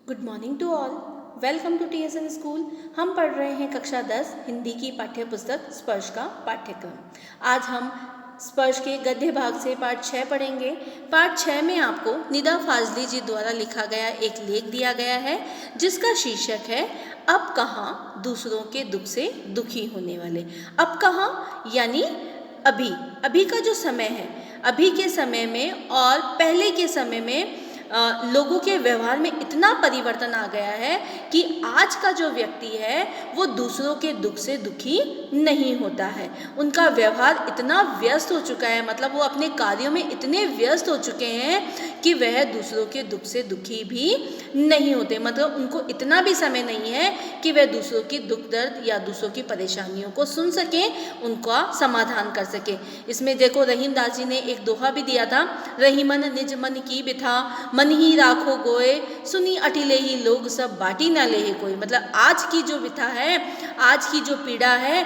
Good morning to all. Welcome to TSN school. हम पढ़ रहे हैं कक्षा 10 हिंदी की पाठ्य पुस्तक स्पर्श का पाठ्यक्रम। आज हम स्पर्श के गद्य भाग से पाठ 6 पढ़ेंगे। पाठ 6 में आपको निदा फाजली जी द्वारा लिखा गया एक लेख दिया गया है जिसका शीर्षक है अब कहाँ दूसरों के दुख से दुखी होने वाले। अब कहाँ यानी अभी, अभी का जो समय है, अभी के समय में और पहले के समय में लोगों के व्यवहार में इतना परिवर्तन आ गया है कि आज का जो व्यक्ति है वो दूसरों के दुख से दुखी नहीं होता है। उनका व्यवहार इतना व्यस्त हो चुका है, मतलब वो अपने कार्यों में इतने व्यस्त हो चुके हैं कि वह दूसरों के दुख से दुखी भी नहीं होते। मतलब उनको इतना भी समय नहीं है कि वह दूसरों की दुख दर्द या दूसरों की परेशानियों को सुन सकें, उनका समाधान कर सके। इसमें देखो रहीमदास जी ने एक दोहा भी दिया था, रहीमन निज मन की बिथा मन ही राखो गोए, सुनी अटिले ही लोग सब बाटी ना ले कोई। मतलब आज की जो व्यथा है, आज की जो पीड़ा है,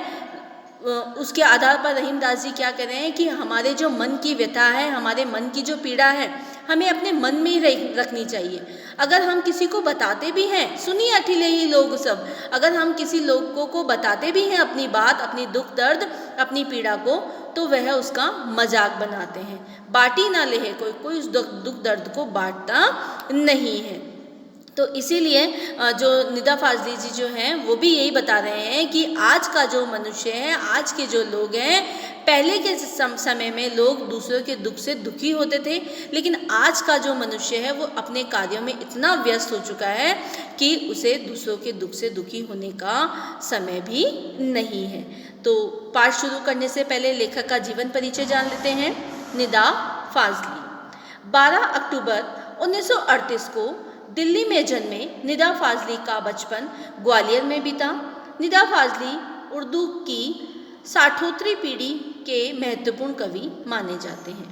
उसके आधार पर रहीमदास जी क्या कह रहे हैं कि हमारे जो मन की व्यथा है, हमारे मन की जो पीड़ा है, हमें अपने मन में ही रखनी चाहिए। अगर हम किसी को बताते भी हैं, सुनिए अठिले ही लोग सब, अगर हम किसी लोगों को बताते भी हैं अपनी बात, अपनी दुख दर्द, अपनी पीड़ा को, तो वह उसका मजाक बनाते हैं। बाटी ना ले कोई, कोई उस दुख दर्द को बांटता नहीं है। तो इसीलिए जो निदा फाजली जी जो हैं वो भी यही बता रहे हैं कि आज का जो मनुष्य है, आज के जो लोग हैं, पहले के समय में लोग दूसरों के दुख से दुखी होते थे, लेकिन आज का जो मनुष्य है वो अपने कार्यों में इतना व्यस्त हो चुका है कि उसे दूसरों के दुख से दुखी होने का समय भी नहीं है। तो पाठ शुरू करने से पहले लेखक का जीवन परिचय जान लेते हैं। निदा फाजली 12 अक्टूबर 1938 को दिल्ली में जन्मे निदा फाजली का बचपन ग्वालियर में बीता। निदा फाजली उर्दू की साठोत्तरी पीढ़ी के महत्वपूर्ण कवि माने जाते हैं।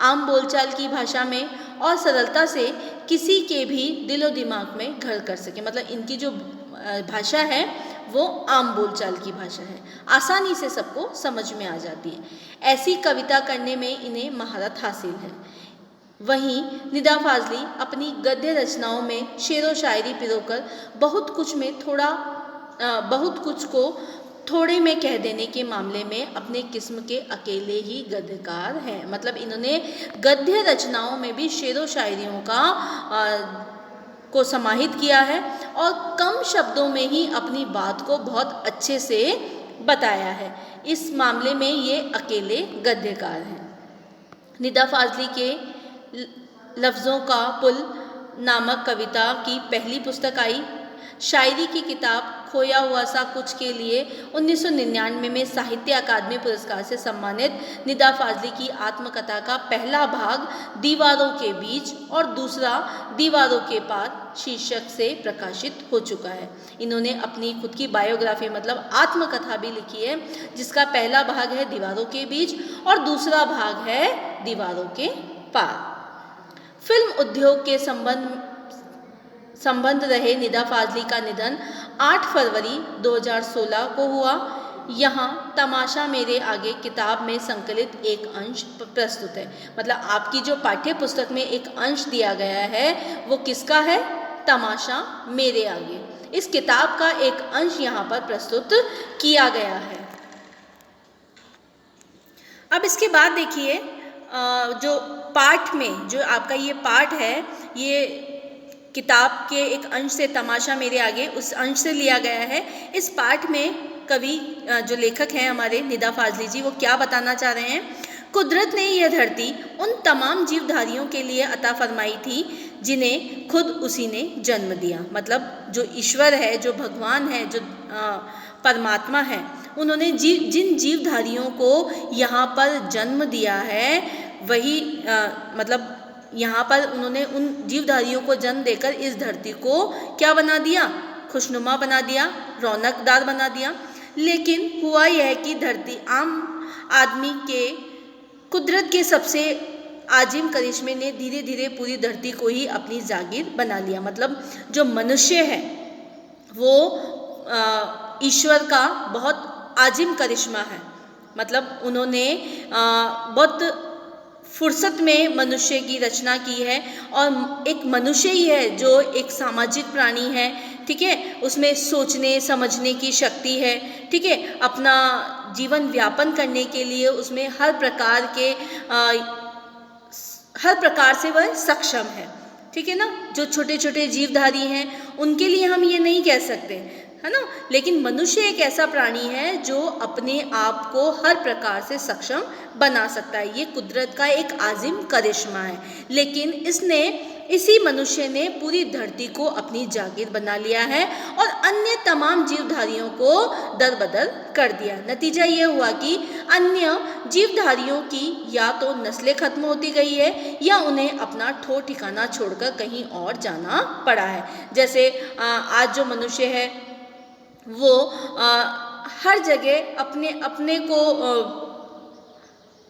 आम बोलचाल की भाषा में और सरलता से किसी के भी दिलो दिमाग में घर कर सके। मतलब इनकी जो भाषा है वो आम बोलचाल की भाषा है, आसानी से सबको समझ में आ जाती है। ऐसी कविता करने में इन्हें महारत हासिल है। वहीं निदा फाजली अपनी गद्य रचनाओं में शेर व शायरी पिरोकर बहुत कुछ को थोड़े में कह देने के मामले में अपने किस्म के अकेले ही गद्यकार हैं। मतलब इन्होंने गद्य रचनाओं में भी शेर व शायरियों को समाहित किया है और कम शब्दों में ही अपनी बात को बहुत अच्छे से बताया है। इस मामले में ये अकेले गद्यकार हैं। निदा फाजली के लफ्ज़ों का पुल नामक कविता की पहली पुस्तक आई। शायरी की किताब खोया हुआ सा कुछ के लिए 1999 में साहित्य अकादमी पुरस्कार से सम्मानित निदा फाजली की आत्मकथा का पहला भाग दीवारों के बीच और दूसरा दीवारों के पार शीर्षक से प्रकाशित हो चुका है। इन्होंने अपनी खुद की बायोग्राफी मतलब आत्मकथा भी लिखी है, जिसका पहला भाग है दीवारों के बीच और दूसरा भाग है दीवारों के पार। फिल्म उद्योग के संबंध रहे निदा फाजली का निधन 8 फरवरी 2016 को हुआ। यहाँ तमाशा मेरे आगे किताब में संकलित एक अंश प्रस्तुत है। मतलब आपकी जो पाठ्य पुस्तक में एक अंश दिया गया है वो किसका है? तमाशा मेरे आगे। इस किताब का एक अंश यहाँ पर प्रस्तुत किया गया है। अब इसके बाद देखिए जो पाठ में जो आपका ये पाठ है, ये किताब के एक अंश से तमाशा मेरे आगे उस अंश से लिया गया है। इस पाठ में कवि जो लेखक हैं हमारे निदा फाजली जी, वो क्या बताना चाह रहे हैं? कुदरत ने यह धरती उन तमाम जीवधारियों के लिए अता फरमाई थी जिन्हें खुद उसी ने जन्म दिया। मतलब जो ईश्वर है, जो भगवान है, जो परमात्मा है, उन्होंने जिन जीवधारियों को यहाँ पर जन्म दिया है, वही मतलब यहाँ पर उन्होंने उन जीवधारियों को जन्म देकर इस धरती को क्या बना दिया? खुशनुमा बना दिया, रौनकदार बना दिया। लेकिन हुआ यह कि धरती आम आदमी के कुदरत के सबसे आजिम करिश्मे ने धीरे धीरे पूरी धरती को ही अपनी जागीर बना लिया। मतलब जो मनुष्य है वो ईश्वर का बहुत आजिम करिश्मा है। मतलब उन्होंने बहुत फुर्सत में मनुष्य की रचना की है और एक मनुष्य ही है जो एक सामाजिक प्राणी है, ठीक है। उसमें सोचने समझने की शक्ति है, ठीक है। अपना जीवन व्यापन करने के लिए उसमें हर प्रकार से वह सक्षम है, ठीक है ना। जो छोटे छोटे जीवधारी हैं उनके लिए हम ये नहीं कह सकते, है ना। लेकिन मनुष्य एक ऐसा प्राणी है जो अपने आप को हर प्रकार से सक्षम बना सकता है। ये कुदरत का एक आजिम करिश्मा है, लेकिन इसी मनुष्य ने पूरी धरती को अपनी जागीर बना लिया है और अन्य तमाम जीवधारियों को दरबदर कर दिया। नतीजा ये हुआ कि अन्य जीवधारियों की या तो नस्लें खत्म होती गई है या उन्हें अपना ठौर ठिकाना छोड़कर कहीं और जाना पड़ा है। जैसे आज जो मनुष्य है वो हर जगह अपने को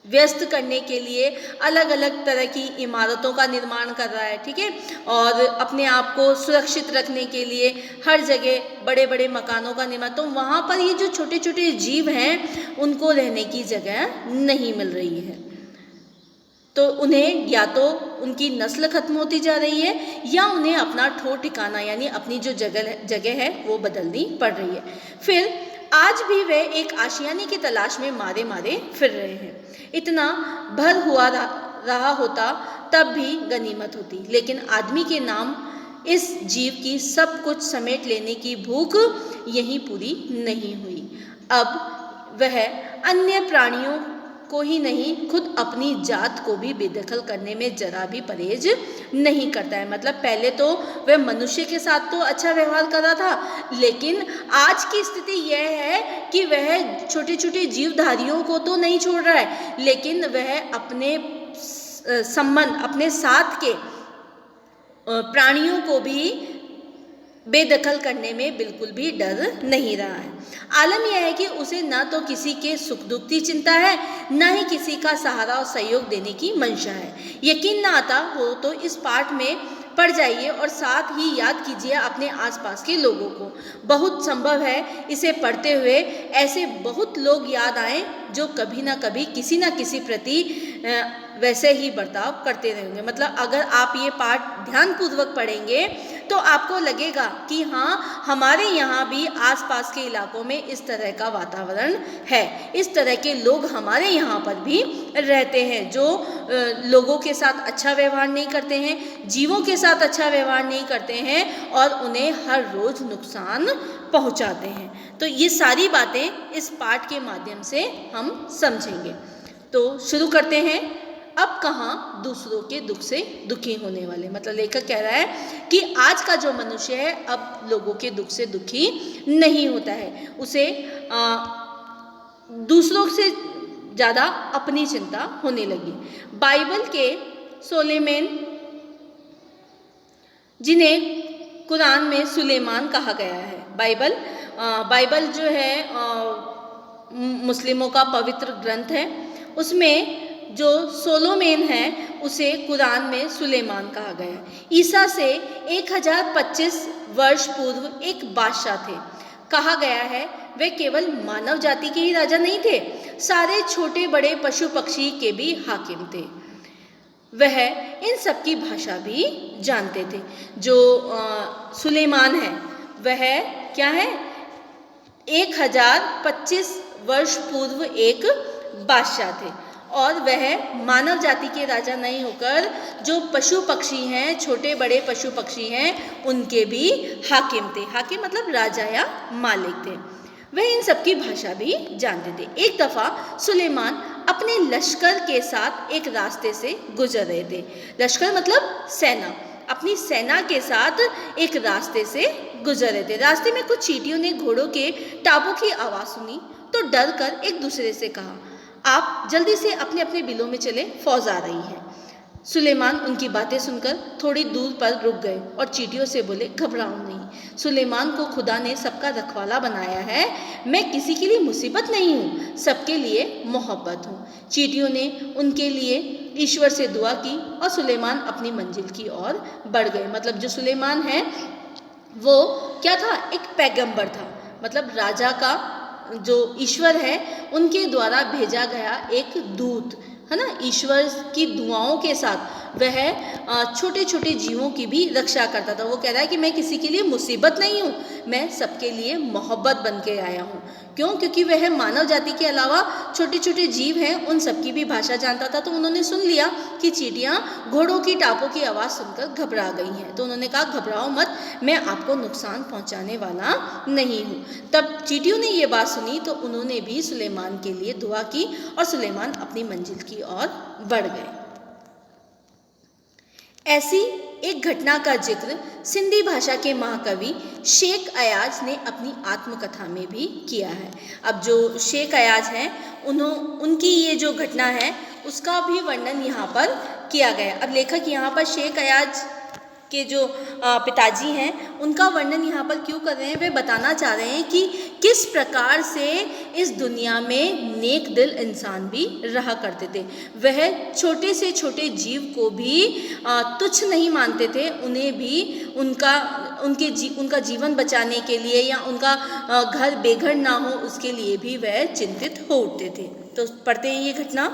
व्यस्त करने के लिए अलग अलग तरह की इमारतों का निर्माण कर रहा है, ठीक है। और अपने आप को सुरक्षित रखने के लिए हर जगह बड़े बड़े मकानों का निर्माण, तो वहाँ पर ये जो छोटे छोटे जीव हैं उनको रहने की जगह नहीं मिल रही है। तो उन्हें या तो उनकी नस्ल खत्म होती जा रही है या उन्हें अपना ठौर ठिकाना यानी अपनी जो जगह है वो बदलनी पड़ रही है। फिर आज भी वे एक आशियाने की तलाश में मारे मारे फिर रहे हैं। इतना भर हुआ रहा होता तब भी गनीमत होती, लेकिन आदमी के नाम इस जीव की सब कुछ समेट लेने की भूख यहीं पूरी नहीं हुई। अब वह अन्य प्राणियों को ही नहीं, खुद अपनी जात को भी बेदखल करने में जरा भी परहेज नहीं करता है। मतलब पहले तो वह मनुष्य के साथ तो अच्छा व्यवहार कर रहा था, लेकिन आज की स्थिति यह है कि वह छोटे छोटे जीवधारियों को तो नहीं छोड़ रहा है, लेकिन वह अपने संबंध अपने साथ के प्राणियों को भी बेदखल करने में बिल्कुल भी डर नहीं रहा है। आलम यह है कि उसे न तो किसी के सुख दुख की चिंता है, न ही किसी का सहारा और सहयोग देने की मंशा है। यकीन न आता हो तो इस पाठ में पढ़ जाइए और साथ ही याद कीजिए अपने आसपास के लोगों को। बहुत संभव है इसे पढ़ते हुए ऐसे बहुत लोग याद आएं जो कभी ना कभी किसी न किसी प्रति वैसे ही बर्ताव करते रहेंगे। मतलब अगर आप ये पाठ ध्यानपूर्वक पढ़ेंगे तो आपको लगेगा कि हाँ, हमारे यहाँ भी आसपास के इलाकों में इस तरह का वातावरण है, इस तरह के लोग हमारे यहाँ पर भी रहते हैं जो लोगों के साथ अच्छा व्यवहार नहीं करते हैं, जीवों के साथ अच्छा व्यवहार नहीं करते हैं और उन्हें हर रोज़ नुकसान पहुँचाते हैं। तो ये सारी बातें इस पाठ के माध्यम से हम समझेंगे। तो शुरू करते हैं। अब कहाँ दूसरों के दुख से दुखी होने वाले, मतलब लेखक कह रहा है कि आज का जो मनुष्य है अब लोगों के दुख से दुखी नहीं होता है, उसे दूसरों से ज़्यादा अपनी चिंता होने लगी। बाइबल के सोलेमन, जिन्हें कुरान में सुलेमान कहा गया है, बाइबल जो है मुस्लिमों का पवित्र ग्रंथ है, उसमें जो सोलोमेन है उसे कुरान में सुलेमान कहा गया है। ईसा से 1025 वर्ष पूर्व एक बादशाह थे। कहा गया है वे केवल मानव जाति के ही राजा नहीं थे, सारे छोटे बड़े पशु पक्षी के भी हाकिम थे। वह इन सब की भाषा भी जानते थे। जो सुलेमान है वह क्या है, 1025 वर्ष पूर्व एक बादशाह थे और वह मानव जाति के राजा नहीं होकर जो पशु पक्षी हैं, छोटे बड़े पशु पक्षी हैं, उनके भी हाकिम थे। हाकिम मतलब राजा या मालिक थे। वह इन सब की भाषा भी जानते थे। एक दफ़ा सुलेमान अपने लश्कर के साथ एक रास्ते से गुजर रहे थे। लश्कर मतलब सेना, अपनी सेना के साथ एक रास्ते से गुजर रहे थे। रास्ते में कुछ चींटियों ने घोड़ों के टापों की आवाज़ सुनी तो डर कर एक दूसरे से कहा, आप जल्दी से अपने अपने बिलों में चले, फौज आ रही है। सुलेमान उनकी बातें सुनकर थोड़ी दूर पर रुक गए और चींटियों से बोले, घबराओ नहीं, सुलेमान को खुदा ने सबका रखवाला बनाया है। मैं किसी के लिए मुसीबत नहीं हूँ, सबके लिए मोहब्बत हूँ। चींटियों ने उनके लिए ईश्वर से दुआ की और सुलेमान अपनी मंजिल की ओर बढ़ गए। मतलब जो सुलेमान है वो क्या था, एक पैगंबर था, मतलब राजा का जो ईश्वर है उनके द्वारा भेजा गया एक दूत, है ना, ईश्वर की दुआओं के साथ वह छोटे छोटे जीवों की भी रक्षा करता था। वो कह रहा है कि मैं किसी के लिए मुसीबत नहीं हूँ, मैं सबके लिए मोहब्बत बन के आया हूँ। क्यों? क्योंकि वह मानव जाति के अलावा छोटे छोटे जीव हैं, उन सबकी भी भाषा जानता था। तो उन्होंने सुन लिया कि चींटियाँ घोड़ों की टापों की आवाज़ सुनकर घबरा गई हैं, तो उन्होंने कहा घबराओ मत, मैं आपको नुकसान पहुँचाने वाला नहीं हूँ। तब चींटियों ने ये बात सुनी तो उन्होंने भी सुलेमान के लिए दुआ की और सुलेमान अपनी मंजिल की ओर बढ़ गए। ऐसी एक घटना का जिक्र सिंधी भाषा के महाकवि शेख अयाज ने अपनी आत्मकथा में भी किया है। अब जो शेख अयाज हैं उनकी ये जो घटना है उसका भी वर्णन यहाँ पर किया गया। अब लेखक यहाँ पर शेख अयाज के जो पिताजी हैं उनका वर्णन यहाँ पर क्यों कर रहे हैं? वे बताना चाह रहे हैं कि किस प्रकार से इस दुनिया में नेक दिल इंसान भी रहा करते थे। वह छोटे से छोटे जीव को भी तुच्छ नहीं मानते थे, उन्हें भी उनका जीवन बचाने के लिए या उनका घर बेघर ना हो उसके लिए भी वह चिंतित हो उठते थे। तो पढ़ते हैं ये घटना।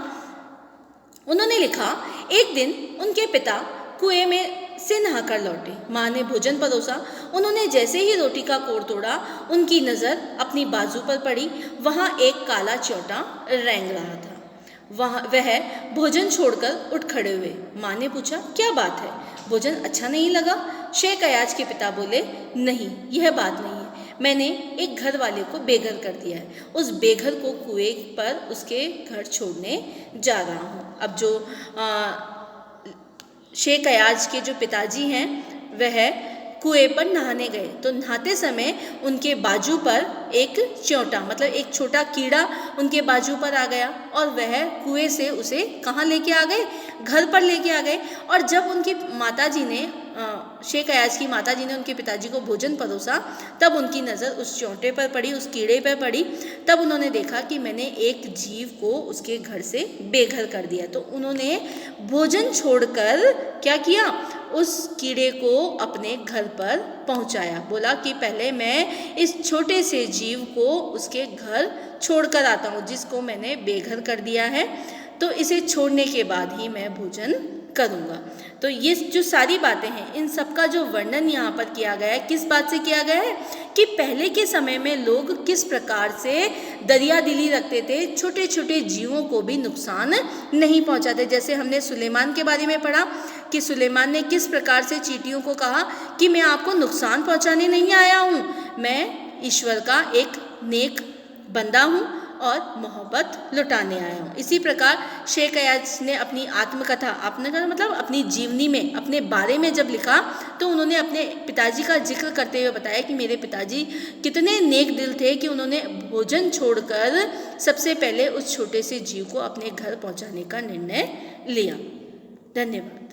उन्होंने लिखा, एक दिन उनके पिता कुएं में से नहाकर लौटे। माँ ने भोजन परोसा। उन्होंने जैसे ही रोटी का कोर तोड़ा, उनकी नज़र अपनी बाजू पर पड़ी। वहाँ एक काला च्योटा रेंग रहा था। वह भोजन छोड़कर उठ खड़े हुए। माँ ने पूछा, क्या बात है, भोजन अच्छा नहीं लगा? शेख अयाज के पिता बोले, नहीं, यह बात नहीं है। मैंने एक घर वाले को बेघर कर दिया है। उस बेघर को कुएं पर उसके घर छोड़ने जा रहा हूँ। अब जो शेख अयाज के जो पिताजी हैं वह कुएं पर नहाने गए, तो नहाते समय उनके बाजू पर एक च्योटा मतलब एक छोटा कीड़ा उनके बाजू पर आ गया और वह कुएं से उसे कहाँ लेके आ गए? घर पर लेके आ गए। और जब उनकी माताजी ने शेख अयाज की माताजी ने उनके पिताजी को भोजन परोसा, तब उनकी नज़र उस च्योटे पर पड़ी, उस कीड़े पर पड़ी। तब उन्होंने देखा कि मैंने एक जीव को उसके घर से बेघर कर दिया। तो उन्होंने भोजन छोड़कर क्या किया? उस कीड़े को अपने घर पर पहुंचाया। बोला कि पहले मैं इस छोटे से जीव को उसके घर छोड़कर आता हूँ जिसको मैंने बेघर कर दिया है, तो इसे छोड़ने के बाद ही मैं भोजन करूँगा। तो ये जो सारी बातें हैं इन सब का जो वर्णन यहाँ पर किया गया है, किस बात से किया गया है कि पहले के समय में लोग किस प्रकार से दरिया दिली रखते थे, छोटे छोटे जीवों को भी नुकसान नहीं पहुँचाते। जैसे हमने सुलेमान के बारे में पढ़ा कि सुलेमान ने किस प्रकार से चींटियों को कहा कि मैं आपको नुकसान पहुँचाने नहीं आया हूँ, मैं ईश्वर का एक नेक बंदा हूँ और मोहब्बत लुटाने आया हूँ। इसी प्रकार शेख अयाज ने अपनी आत्मकथा मतलब अपनी जीवनी में अपने बारे में जब लिखा तो उन्होंने अपने पिताजी का जिक्र करते हुए बताया कि मेरे पिताजी कितने नेक दिल थे कि उन्होंने भोजन छोड़कर सबसे पहले उस छोटे से जीव को अपने घर पहुँचाने का निर्णय लिया। धन्यवाद।